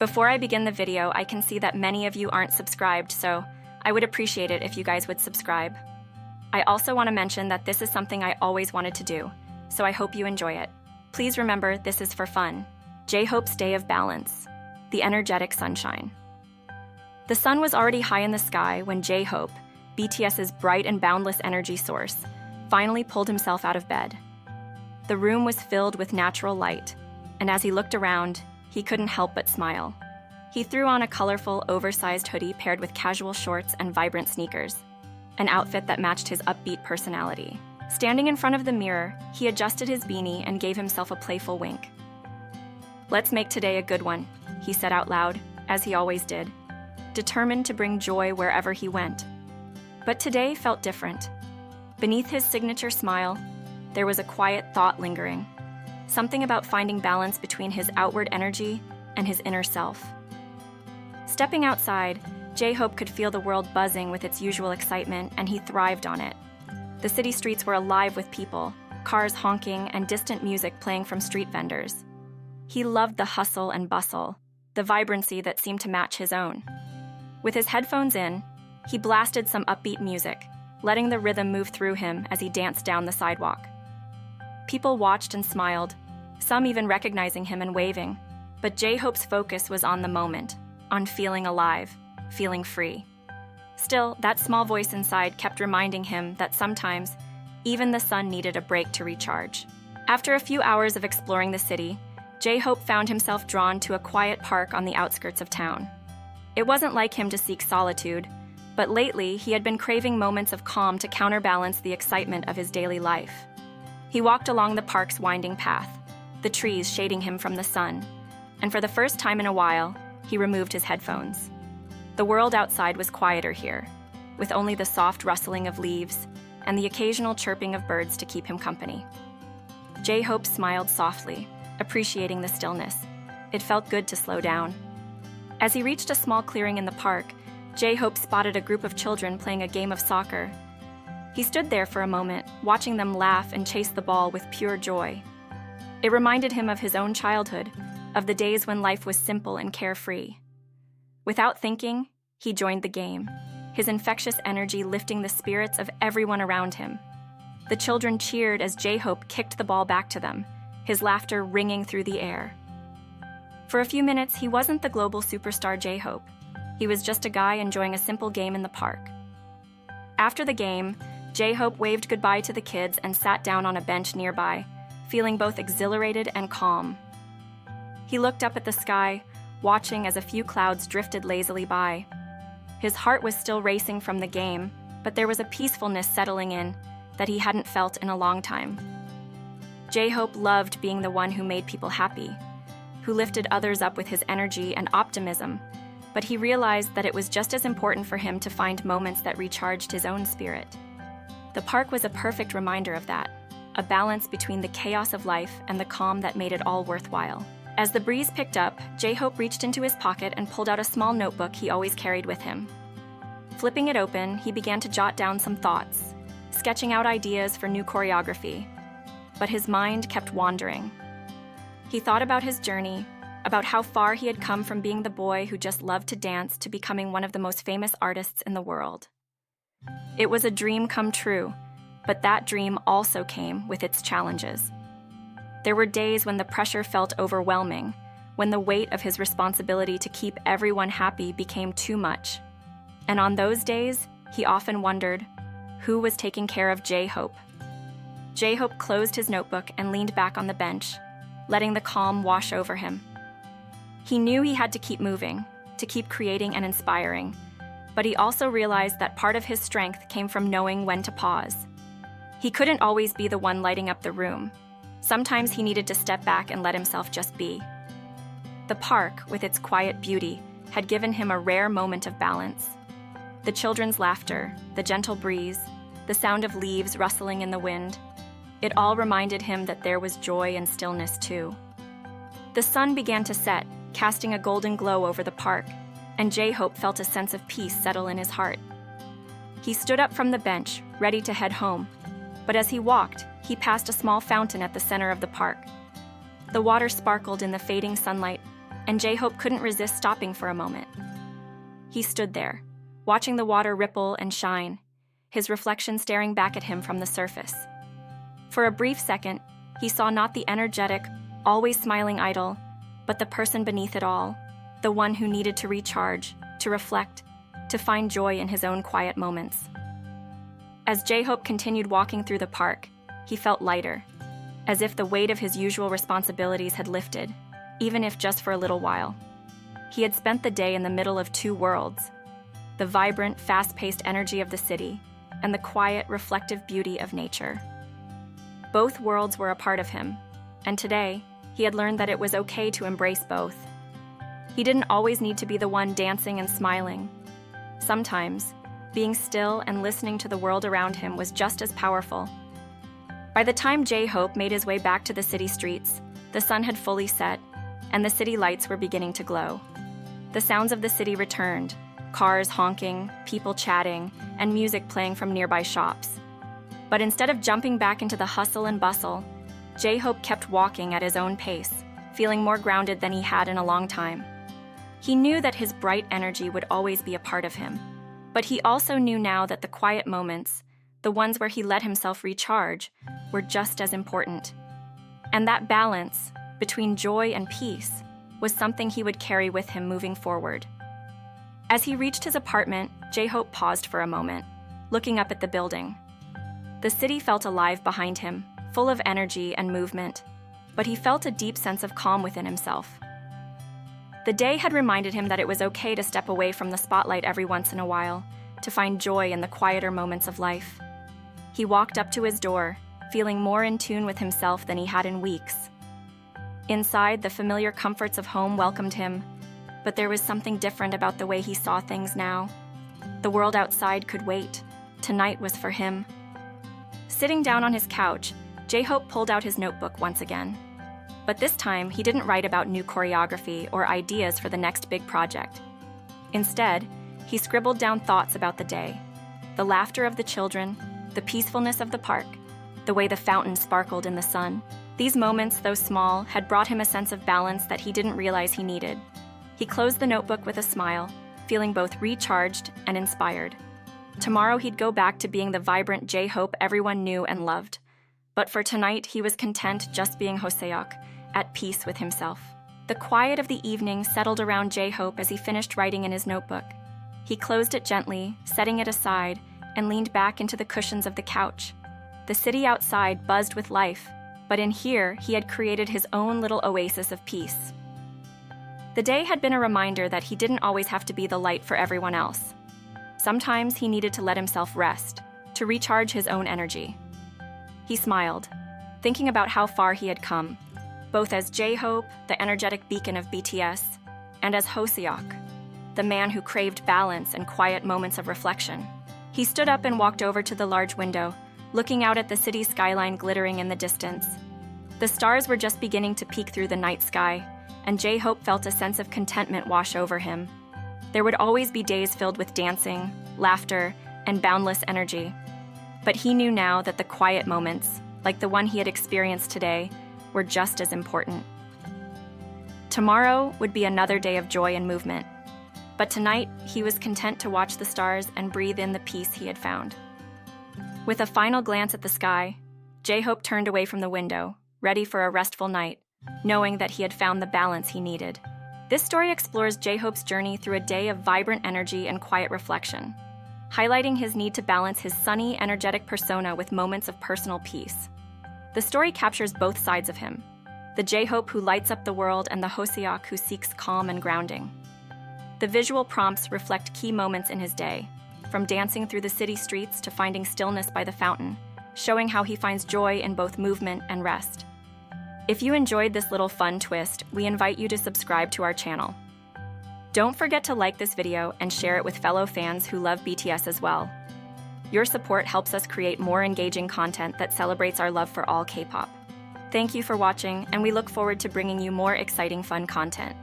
Before I begin the video, I can see that many of you aren't subscribed, so I would appreciate it if you guys would subscribe. I also want to mention that this is something I always wanted to do, so I hope you enjoy it. Please remember, this is for fun. J-Hope's Day of Balance, the energetic sunshine. The sun was already high in the sky when J-Hope, BTS's bright and boundless energy source, finally pulled himself out of bed. The room was filled with natural light, and as he looked around, he couldn't help but smile. He threw on a colorful, oversized hoodie paired with casual shorts and vibrant sneakers, an outfit that matched his upbeat personality. Standing in front of the mirror, he adjusted his beanie and gave himself a playful wink. "Let's make today a good one," he said out loud, as he always did, determined to bring joy wherever he went. But today felt different. Beneath his signature smile, there was a quiet thought lingering, something about finding balance between his outward energy and his inner self. Stepping outside, J-Hope could feel the world buzzing with its usual excitement, and he thrived on it. The city streets were alive with people, cars honking, and distant music playing from street vendors. He loved the hustle and bustle, the vibrancy that seemed to match his own. With his headphones in, he blasted some upbeat music, letting the rhythm move through him as he danced down the sidewalk. People watched and smiled, some even recognizing him and waving, but J-Hope's focus was on the moment, on feeling alive, feeling free. Still, that small voice inside kept reminding him that sometimes, even the sun needed a break to recharge. After a few hours of exploring the city, J-Hope found himself drawn to a quiet park on the outskirts of town. It wasn't like him to seek solitude, but lately he had been craving moments of calm to counterbalance the excitement of his daily life. He walked along the park's winding path, the trees shading him from the sun, and for the first time in a while, he removed his headphones. The world outside was quieter here, with only the soft rustling of leaves and the occasional chirping of birds to keep him company. J-Hope smiled softly, appreciating the stillness. It felt good to slow down. As he reached a small clearing in the park, J-Hope spotted a group of children playing a game of soccer. He stood there for a moment, watching them laugh and chase the ball with pure joy. It reminded him of his own childhood, of the days when life was simple and carefree. Without thinking, he joined the game, his infectious energy lifting the spirits of everyone around him. The children cheered as J-Hope kicked the ball back to them, his laughter ringing through the air. For a few minutes, he wasn't the global superstar J-Hope. He was just a guy enjoying a simple game in the park. After the game, J-Hope waved goodbye to the kids and sat down on a bench nearby, feeling both exhilarated and calm. He looked up at the sky, watching as a few clouds drifted lazily by. His heart was still racing from the game, but there was a peacefulness settling in that he hadn't felt in a long time. J-Hope loved being the one who made people happy, who lifted others up with his energy and optimism, but he realized that it was just as important for him to find moments that recharged his own spirit. The park was a perfect reminder of that, a balance between the chaos of life and the calm that made it all worthwhile. As the breeze picked up, J-Hope reached into his pocket and pulled out a small notebook he always carried with him. Flipping it open, he began to jot down some thoughts, sketching out ideas for new choreography. But his mind kept wandering. He thought about his journey, about how far he had come from being the boy who just loved to dance to becoming one of the most famous artists in the world. It was a dream come true, but that dream also came with its challenges. There were days when the pressure felt overwhelming, when the weight of his responsibility to keep everyone happy became too much. And on those days, he often wondered, who was taking care of J-Hope? J-Hope closed his notebook and leaned back on the bench, letting the calm wash over him. He knew he had to keep moving, to keep creating and inspiring, but he also realized that part of his strength came from knowing when to pause. He couldn't always be the one lighting up the room. Sometimes he needed to step back and let himself just be. The park, with its quiet beauty, had given him a rare moment of balance. The children's laughter, the gentle breeze, the sound of leaves rustling in the wind, it all reminded him that there was joy and stillness too. The sun began to set, casting a golden glow over the park, and J-Hope felt a sense of peace settle in his heart. He stood up from the bench, ready to head home, but as he walked, he passed a small fountain at the center of the park. The water sparkled in the fading sunlight, and J-Hope couldn't resist stopping for a moment. He stood there, watching the water ripple and shine, his reflection staring back at him from the surface. For a brief second, he saw not the energetic, always smiling idol, but the person beneath it all, the one who needed to recharge, to reflect, to find joy in his own quiet moments. As J-Hope continued walking through the park, he felt lighter, as if the weight of his usual responsibilities had lifted, even if just for a little while. He had spent the day in the middle of two worlds, the vibrant, fast-paced energy of the city and the quiet, reflective beauty of nature. Both worlds were a part of him, and today, he had learned that it was okay to embrace both. He didn't always need to be the one dancing and smiling. Sometimes, being still and listening to the world around him was just as powerful. By the time J-Hope made his way back to the city streets, the sun had fully set, and the city lights were beginning to glow. The sounds of the city returned, cars honking, people chatting, and music playing from nearby shops. But instead of jumping back into the hustle and bustle, J-Hope kept walking at his own pace, feeling more grounded than he had in a long time. He knew that his bright energy would always be a part of him, but he also knew now that the quiet moments, the ones where he let himself recharge, were just as important. And that balance between joy and peace was something he would carry with him moving forward. As he reached his apartment, J-Hope paused for a moment, looking up at the building. The city felt alive behind him, full of energy and movement, but he felt a deep sense of calm within himself. The day had reminded him that it was okay to step away from the spotlight every once in a while, to find joy in the quieter moments of life. He walked up to his door, feeling more in tune with himself than he had in weeks. Inside, the familiar comforts of home welcomed him, but there was something different about the way he saw things now. The world outside could wait. Tonight was for him. Sitting down on his couch, J-Hope pulled out his notebook once again. But this time, he didn't write about new choreography or ideas for the next big project. Instead, he scribbled down thoughts about the day, the laughter of the children, the peacefulness of the park, the way the fountain sparkled in the sun. These moments, though small, had brought him a sense of balance that he didn't realize he needed. He closed the notebook with a smile, feeling both recharged and inspired. Tomorrow he'd go back to being the vibrant J-Hope everyone knew and loved. But for tonight, he was content just being Hoseok, at peace with himself. The quiet of the evening settled around J-Hope as he finished writing in his notebook. He closed it gently, setting it aside, and leaned back into the cushions of the couch. The city outside buzzed with life, but in here, he had created his own little oasis of peace. The day had been a reminder that he didn't always have to be the light for everyone else. Sometimes he needed to let himself rest, to recharge his own energy. He smiled, thinking about how far he had come, both as J-Hope, the energetic beacon of BTS, and as Hoseok, the man who craved balance and quiet moments of reflection. He stood up and walked over to the large window, looking out at the city skyline glittering in the distance. The stars were just beginning to peek through the night sky, and J-Hope felt a sense of contentment wash over him. There would always be days filled with dancing, laughter, and boundless energy. But he knew now that the quiet moments, like the one he had experienced today, were just as important. Tomorrow would be another day of joy and movement. But tonight, he was content to watch the stars and breathe in the peace he had found. With a final glance at the sky, J-Hope turned away from the window, ready for a restful night, knowing that he had found the balance he needed. This story explores J-Hope's journey through a day of vibrant energy and quiet reflection, highlighting his need to balance his sunny, energetic persona with moments of personal peace. The story captures both sides of him, the J-Hope who lights up the world and the Hoseok who seeks calm and grounding. The visual prompts reflect key moments in his day, from dancing through the city streets to finding stillness by the fountain, showing how he finds joy in both movement and rest. If you enjoyed this little fun twist, we invite you to subscribe to our channel. Don't forget to like this video and share it with fellow fans who love BTS as well. Your support helps us create more engaging content that celebrates our love for all K-pop. Thank you for watching, and we look forward to bringing you more exciting fun content.